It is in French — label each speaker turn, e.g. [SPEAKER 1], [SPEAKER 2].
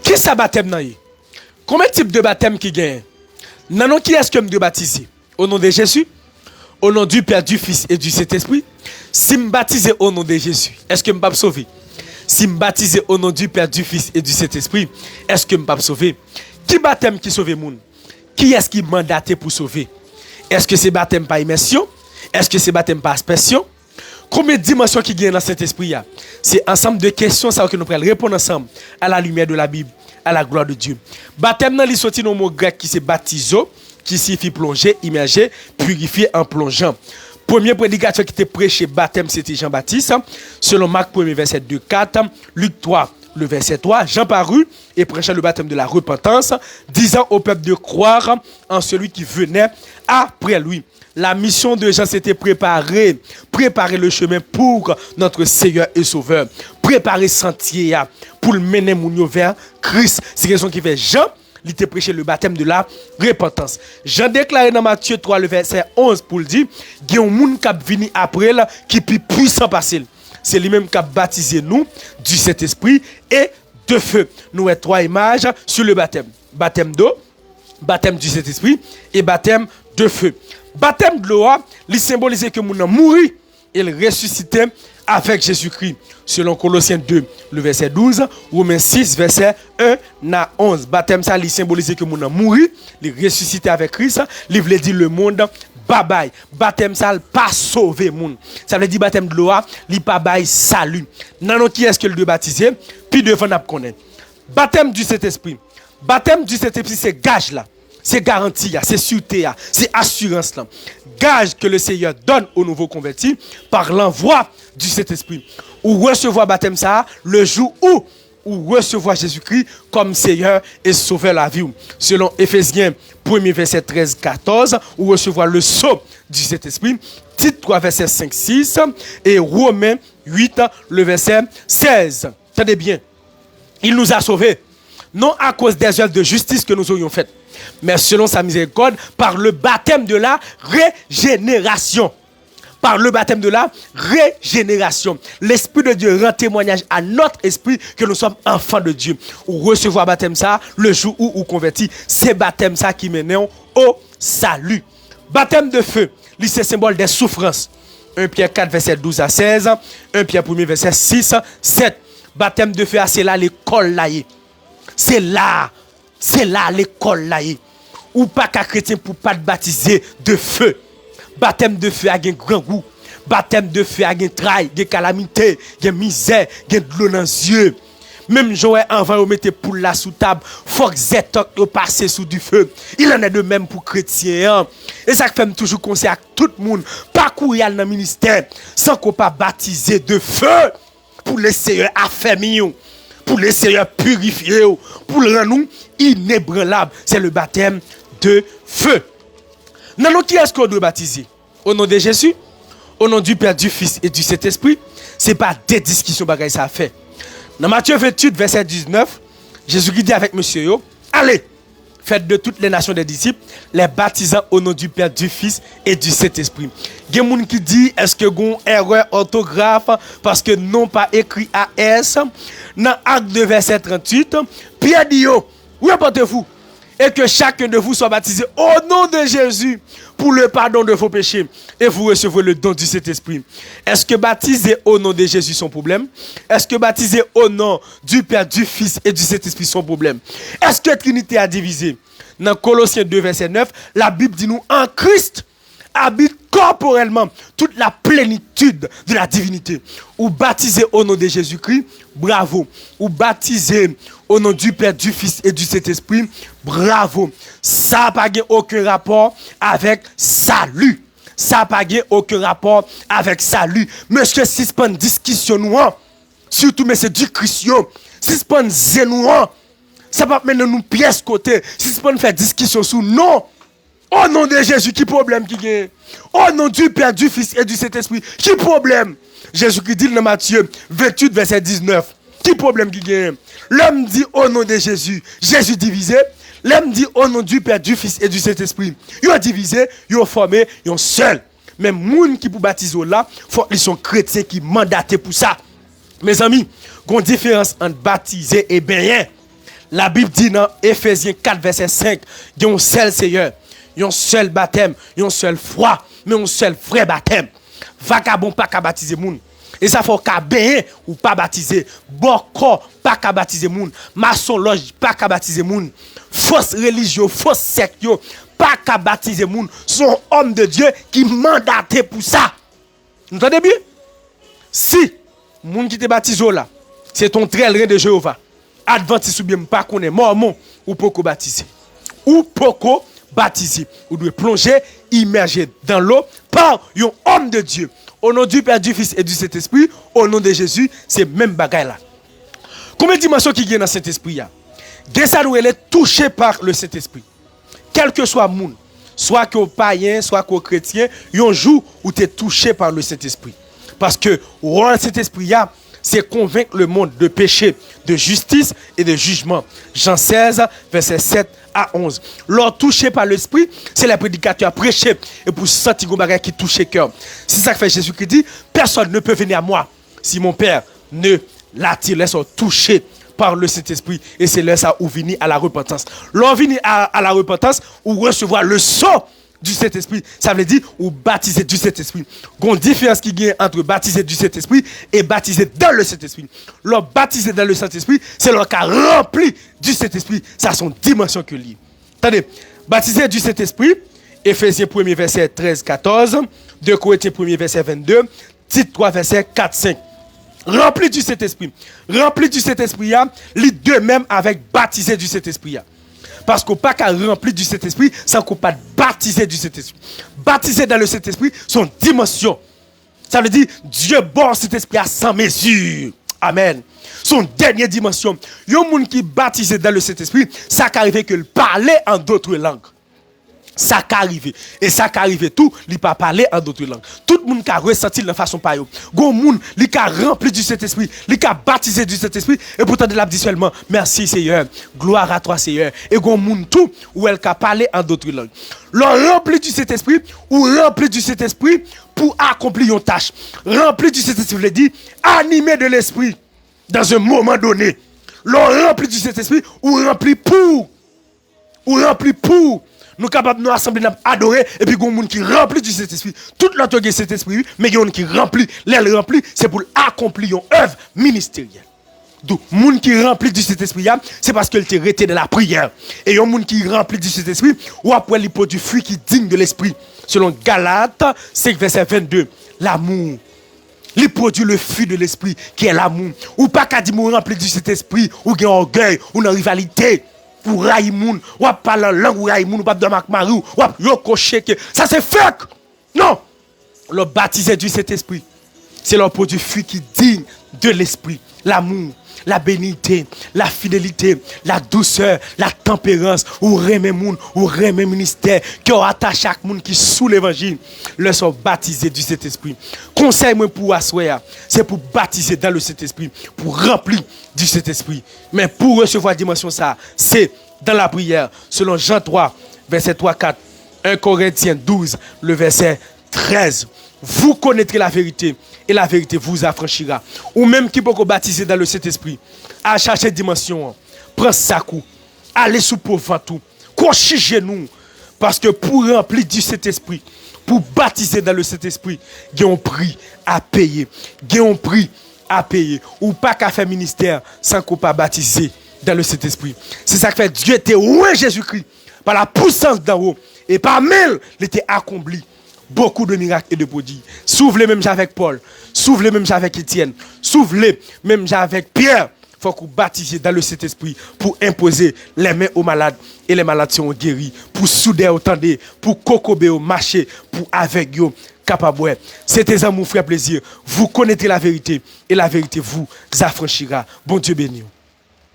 [SPEAKER 1] Qui ça baptême nan? Combien de types de baptême qui gagne? Non, qui est-ce que me doit baptiser? Au nom de Jésus? Au nom du Père, du Fils et du Saint-Esprit? Si me baptiser au nom de Jésus, est-ce que me pas sauver? Si me baptiser au nom du Père, du Fils et du Saint-Esprit, est-ce que me pas sauver? Qui baptême qui sauve moun? Qui est-ce qui mandaté pour sauver? Est-ce que c'est baptême par immersion? Est-ce que c'est baptême par aspersion? Combien de dimensions qui gagnent dans cet esprit? C'est ensemble de questions ça que nous pourrons répondre ensemble à la lumière de la Bible, à la gloire de Dieu. Baptême dans les sorti dans le mot grec qui c'est baptizo, qui signifie plonger, immerger, purifier en plongeant. Premier prédicateur qui était prêché baptême, c'était Jean-Baptiste. Selon Marc 1, verset 2-4, Luc 3, le verset 3, Jean parut et prêcha le baptême de la repentance, disant au peuple de croire en celui qui venait après lui. La mission de Jean, c'était préparer le chemin pour notre Seigneur et Sauveur. Préparer sentier pour le mener vers Christ. C'est raison qui fait Jean, il était prêché le baptême de la repentance. Jean déclaré dans Matthieu 3, le verset 11, pour le dire, il y a un monde qui venu après qui est plus puissant passer. C'est lui-même qui a baptisé nous du Saint-Esprit et de feu. Nous avons trois images sur le baptême. Baptême d'eau, baptême du Saint-Esprit et baptême de feu. Baptême de l'eau, il symbolise que nous avons mouru et ressuscité avec Jésus-Christ. Selon Colossiens 2, le verset 12, Romains 6, verset 1 à 11. Baptême ça, il symbolise que nous avons mouru, il ressuscité avec Christ, il veut dire le monde. Bye. Baptême ça, pas sauver monde. Ça veut dire baptême de l'eau, il pas bail salut. Non, qui est-ce que le doit baptiser? Puis devant nous connaître. Baptême du Saint-Esprit. Baptême du Saint-Esprit, c'est gage là. C'est garantie, c'est sûreté, c'est assurance là. Gage que le Seigneur donne aux nouveaux convertis par l'envoi du Saint-Esprit. Ou recevoir baptême ça le jour où recevoir Jésus-Christ comme Seigneur et Sauveur la vie. Selon Éphésiens 1er verset 13-14, ou recevoir le sceau du Saint-Esprit, Tite 3 verset 5-6 et Romains 8 le verset 16. Tenez bien, il nous a sauvés, non à cause des œuvres de justice que nous aurions faites, mais selon sa miséricorde, par le baptême de la régénération. Par le baptême de la régénération. L'Esprit de Dieu rend témoignage à notre esprit que nous sommes enfants de Dieu. Ou recevoir baptême ça, le jour où on convertit, c'est baptême ça qui mène au salut. Baptême de feu, c'est symbole des souffrances. 1 Pierre 4, verset 12 à 16, 1 Pierre 1, verset 6, 7. Baptême de feu, c'est là l'école là. C'est là l'école là. Ou pas qu'à chrétien pour pas te baptiser de feu. Baptême de feu a un grand goût. Baptême de feu a un trail, des calamités, des misères, des de l'eau dans les yeux. Même Joël avant de mettre pour la sous table, faut que zétok de passer sous du feu. Il en est de même pour chrétiens. Et ça fait toujours conseil à tout le monde, pas courir dans le ministère sans qu'on pas baptiser de feu pour le Seigneur affermir, pour le Seigneur purifier, pour le rendre nous inébranlable. C'est le baptême de feu. Non, qui est-ce qu'on doit baptiser? Au nom de Jésus, au nom du Père, du Fils et du Saint-Esprit. Ce n'est pas des discussions bagaille ça fait. Dans Matthieu 28, verset 19, Jésus dit avec monsieur, allez, faites de toutes les nations des disciples, les baptisant au nom du Père, du Fils et du Saint-Esprit. Il y a des gens qui disent, est-ce que vous avez une erreur orthographe parce que non pas écrit AS? Dans Acte 2, verset 38, Pierre dit, répondez-vous. Et que chacun de vous soit baptisé au nom de Jésus pour le pardon de vos péchés. Et vous recevrez le don du Saint-Esprit. Est-ce que baptiser au nom de Jésus son problème? Est-ce que baptiser au nom du Père, du Fils et du Saint-Esprit son problème? Est-ce que la Trinité a divisé? Dans Colossiens 2, verset 9, la Bible dit nous, en Christ habite corporellement toute la plénitude de la divinité. Ou baptisé au nom de Jésus-Christ, bravo. Ou baptisé au nom du Père, du Fils et du Saint-Esprit, bravo. Ça n'a pas aucun rapport avec salut. Ça n'a pas aucun rapport avec salut. Monsieur, si c'est pas une discussion noire, surtout, mais c'est du Christian, si c'est pas une zénoire, ça va mener nous pièce côté. Si c'est pas une faire discussion sur non. Au nom de Jésus, qui problème qui gagne? Au nom du Père, du Fils et du Saint-Esprit, qui problème? Jésus qui dit dans Matthieu 28, verset 19, qui problème qui gagne? L'homme dit au nom de Jésus, Jésus divisé. L'homme dit au nom du Père, du Fils et du Saint-Esprit. Ils ont divisé, ils ont formé, ils ont seul. Mais les gens qui pour baptiser là, ils sont chrétiens qui mandatés pour ça. Mes amis, il y a une différence entre baptiser et baigner. La Bible dit dans Ephésiens 4, verset 5, il y a un seul Seigneur, il y a un seul baptême, il y a un seul foi, mais un seul vrai baptême. Vagabond pas qu'à baptiser moun. Et ça faut qu'à béin ou pas baptiser. Boko pas qu'à baptiser moun. Maçon loge pas qu'à baptiser moun. Fausse religion, fausse secte yo, pas qu'à baptiser moun. Son homme de Dieu qui mandaté pour ça. Vous entendez bien? Si moun qui te baptise là, c'est ton trèlerin de Jéhovah. Adventiste ou bien pas connaît mormon ou poko baptiser. Ou poko baptiser. Ou doit plonger, immerger dans l'eau par un homme de Dieu. Au nom du Père, du Fils et du Saint-Esprit, au nom de Jésus, c'est même bagaille là. Combien de dimensions qui viennent dans Saint-Esprit? Dès ça, nous elle est touché par le Saint-Esprit. Quel que soit le monde, soit que païen, soit que chrétien, il y a un jour où tu es touché par le Saint-Esprit. Parce que le Saint-Esprit, c'est convaincre le monde de péché, de justice et de jugement. Jean 16, verset 7 à 11. Lors touché par l'Esprit, c'est le prédicateur prêché et pour sentir un bagage qui touche le cœur. C'est ça que fait Jésus qui dit, personne ne peut venir à moi si mon Père ne l'attire, laisse toucher par le Saint-Esprit. Et c'est là ça où venir à la repentance. Lors venir à la repentance, ou recevoir le sceau du Saint-Esprit, ça veut dire ou baptiser du Saint-Esprit. Il y a une différence qui est entre baptiser du Saint-Esprit et baptiser dans le Saint-Esprit. Leur baptiser dans le Saint-Esprit, c'est leur cas rempli du Saint-Esprit. Ça a son dimension que lié. Attendez, baptiser du Saint-Esprit, Ephésiens 1er verset 13-14, 2 Corinthiens 1er verset 22, Tite 3 verset 4-5. Rempli du Saint-Esprit. Rempli du Saint-Esprit, les deux mêmes avec baptiser du Saint-Esprit. Parce qu'on pas qu'à remplir du Saint-Esprit sans qu'on pas baptiser du Saint-Esprit. Baptiser dans le Saint-Esprit, son dimension. Ça veut dire Dieu bon Saint-Esprit à 100 mesures. Amen. Son dernière dimension. Il y a un monde qui baptisé dans le Saint-Esprit, ça qu'arrive que parler en d'autres langues. Ça qu'arrive. Et ça qu'arrive tout, il pas parler en d'autres langues. Tout le monde qui a ressenti de façon par eux. Gon monde, il a rempli du Saint-Esprit, il a baptisé du Saint-Esprit et pourtant de l'a dit seulement merci Seigneur, gloire à toi Seigneur. Et gon monde tout où elle a parlé en d'autres langues. L'on rempli du Saint-Esprit ou rempli du Saint-Esprit pour accomplir une tâche. Rempli du Saint-Esprit veut dire animé de l'esprit dans un moment donné. L'on rempli du Saint-Esprit ou rempli pour nous sommes capables de nous assembler, nous adorer, et puis il y a des gens qui remplit du Saint-Esprit. Tout l'autre est Saint-Esprit, mais il y a des gens qui remplit, l'aile remplit, c'est pour accomplir une œuvre ministérielle. Donc, les gens qui remplit du Saint-Esprit, c'est parce qu'ils étaient restés dans la prière. Et il y a des gens qui remplit du Saint-Esprit, ou après, ils produisent du fruit qui digne de l'esprit. Selon Galates 5, verset 22, l'amour. Il produit le fruit de l'esprit, qui est l'amour. Ou pas qu'à dire, rempli du Saint-Esprit, ou qu'il y a orgueil, ou une rivalité. Ou Raïmoun, ou parler en langue, ou Raïmoun, ou pas de Macmarou, ou yoko shake. Ça c'est fake. Non. Le baptisé du Saint-Esprit, c'est leur produit fruit qui digne de l'esprit. L'amour, la bénité, la fidélité, la douceur, la tempérance, ou remet moun, ou remet ministère, qui ont attaché chaque monde qui sous l'évangile, le sont baptisés du Saint-Esprit. Conseil moi pour asseoir, c'est pour baptiser dans le Saint-Esprit, pour remplir du Saint-Esprit. Mais pour recevoir la dimension ça, c'est dans la prière, selon Jean 3, verset 3-4, 1 Corinthiens 12, le verset 13. Vous connaîtrez la vérité et la vérité vous affranchira. Ou même qui peut baptiser dans le Saint-Esprit, à chercher dimension, prends sa coup, allez sous pauvre tout, couchez genou, parce que pour remplir du Saint-Esprit, pour baptiser dans le Saint-Esprit, il y a un prix à payer. Il y a un prix à payer. Ou pas qu'à faire ministère sans qu'on pas baptiser dans le Saint-Esprit. C'est ça que fait Dieu était loin Jésus-Christ par la puissance d'en haut. Et par mille, il était accompli. Beaucoup de miracles et de prodiges. S'ouvre-les même avec Paul. S'ouvre-les même avec Étienne. S'ouvre-les même avec Pierre. Il faut qu'on baptise dans le Saint-Esprit pour imposer les mains aux malades et les malades sont guéris. Pour souder au tendé, pour cocober au marché, pour avec eux capable. C'était un mon frère plaisir. Vous connaîtrez la vérité et la vérité vous affranchira. Bon Dieu béni.